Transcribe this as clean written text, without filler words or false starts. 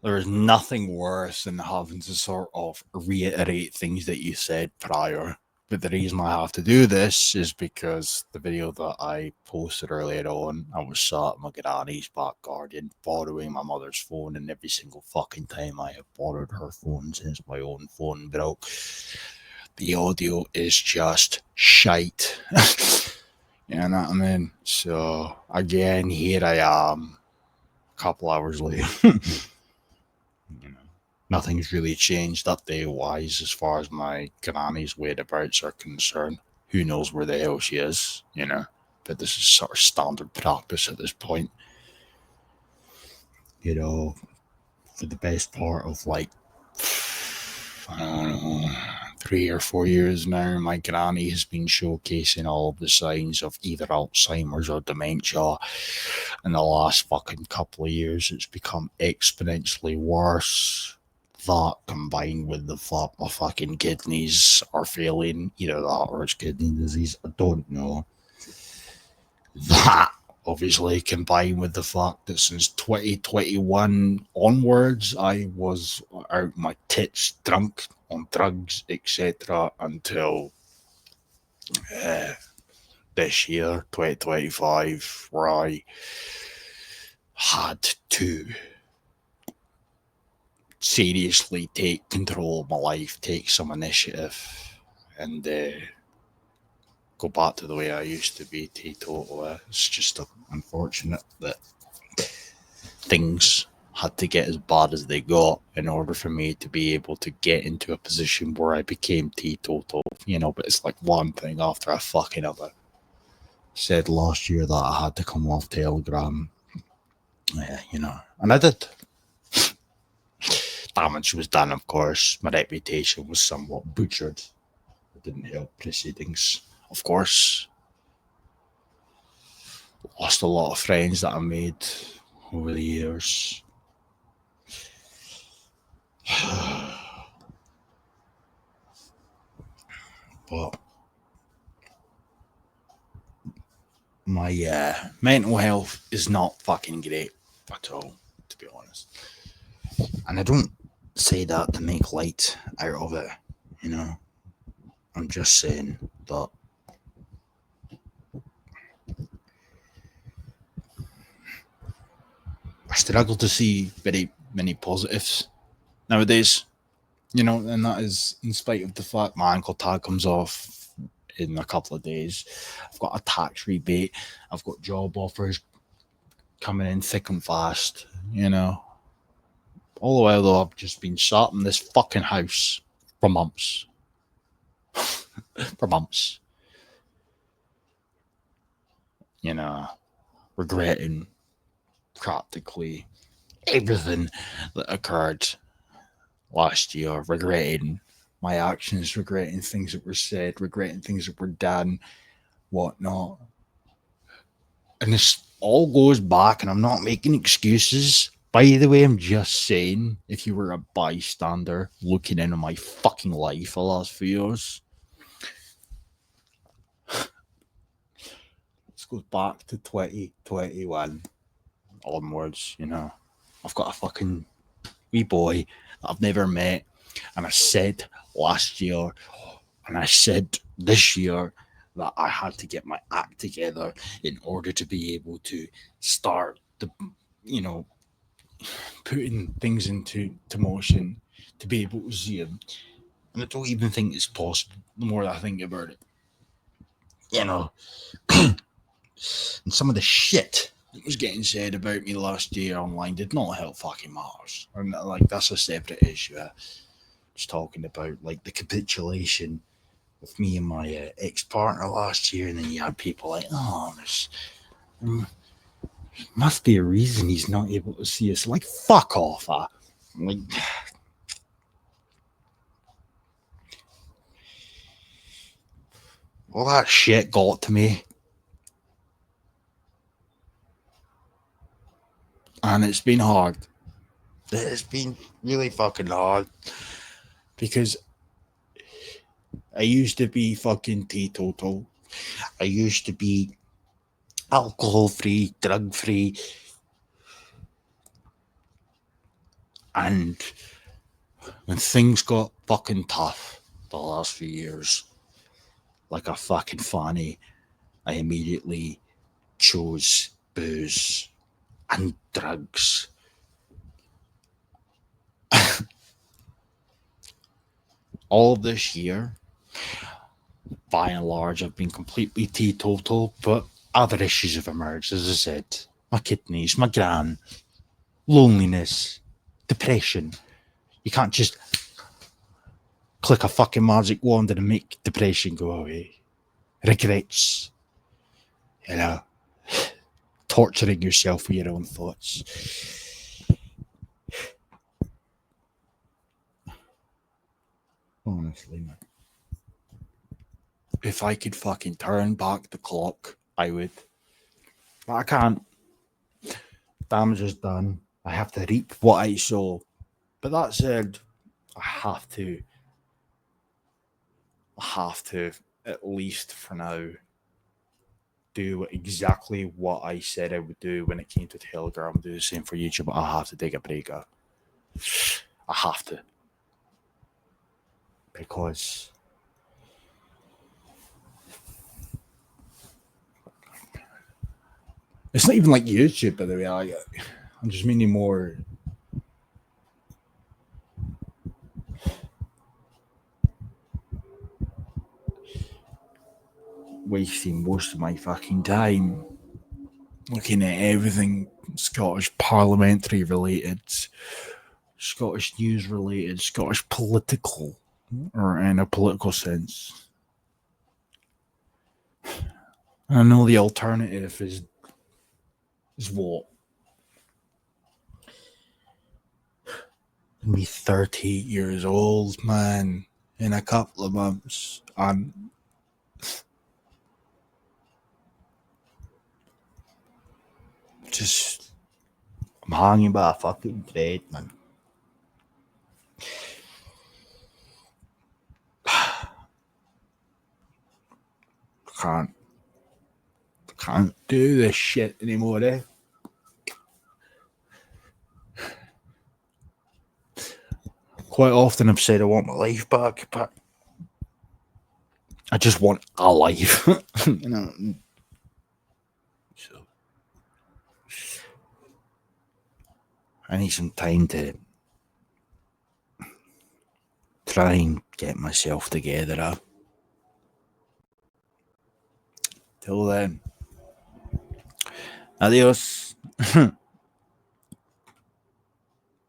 There's nothing worse than having to sort of reiterate things that you said prior. But the reason I have to do this is because the video that I posted earlier on, I was sat in my granny's back garden borrowing my mother's phone, and every single fucking time I have borrowed her phone since my own phone broke, the audio is just shite. You know what I mean? So, again, here I am, a couple hours later. You know, nothing's really changed update wise as far as my granny's whereabouts are concerned. Who knows where the hell she is, you know? But this is sort of standard practice at this point. You know, for the best part of like, I don't know, 3 or 4 years now, my granny has been showcasing all of the signs of either Alzheimer's or dementia. In the last fucking couple of years, it's become exponentially worse. That combined with the fact my fucking kidneys are failing, either that or it's kidney disease, I don't know. That obviously combined with the fact that since 2021 onwards, I was out my tits drunk on drugs, etc., until uh, this year, 2025, where I had to seriously take control of my life, take some initiative, and go back to the way I used to be teetotal. It's just unfortunate that things had to get as bad as they got in order for me to be able to get into a position where I became teetotal, you know. But it's like one thing after a fucking other. Said last year that I had to come off Telegram, you know, and I did. Damage was done, of course. My reputation was somewhat butchered. It didn't help proceedings, of course. Lost a lot of friends that I made over the years. But my mental health is not fucking great at all, to be honest. And I don't say that to make light out of it, you know. I'm just saying that I struggle to see very many positives nowadays, you know, and that is in spite of the fact my ankle tag comes off in a couple of days. I've got a tax rebate, I've got job offers coming in thick and fast, you know. All the while though, I've just been sat in this fucking house for months. For months. You know, regretting practically everything that occurred last year, regretting my actions, regretting things that were said, regretting things that were done, whatnot. And this all goes back, and I'm not making excuses. By the way, I'm just saying, if you were a bystander looking into my fucking life the last few years, this goes back to 2021 onwards, you know. I've got a fucking wee boy that I've never met, and I said last year, and I said this year that I had to get my act together in order to be able to start the, you know, putting things into to motion to be able to see them. And I don't even think it's possible the more I think about it. You know, and some of the shit that was getting said about me last year online did not help fucking matters. And like that's a separate issue. Just talking about like the capitulation with me and my ex partner last year, and then you had people like, oh, there's must be a reason he's not able to see us. Like, fuck off, like. All that shit got to me. And it's been hard. It's been really fucking hard. Because I used to be fucking teetotal. I used to be alcohol free, drug free. And when things got fucking tough the last few years, like a fucking fanny, I immediately chose booze and drugs. All this year, by and large, I've been completely teetotal, but other issues have emerged, as I said. My kidneys, my gran, loneliness, depression. You can't just click a fucking magic wand and make depression go away. Regrets. You know, torturing yourself with your own thoughts. Honestly, man. If I could fucking turn back the clock, I would. But I can't. Damage is done. I have to reap what I sow. But that said, I have to, at least for now, do exactly what I said I would do when it came to Telegram. Do the same for YouTube. I have to take a break. I have to. Because it's not even like YouTube, by the way. I'm just meaning more. Wasting most of my fucking time looking at everything Scottish parliamentary related, Scottish news related, Scottish political, or in a political sense. I know the alternative is what? Me 30 years old, man, in a couple of months. I'm hanging by a fucking thread, man. Can't do this shit anymore, eh? Quite often I've said I want my life back, but I just want a life. You know. So I need some time to try and get myself together. Till then, adios.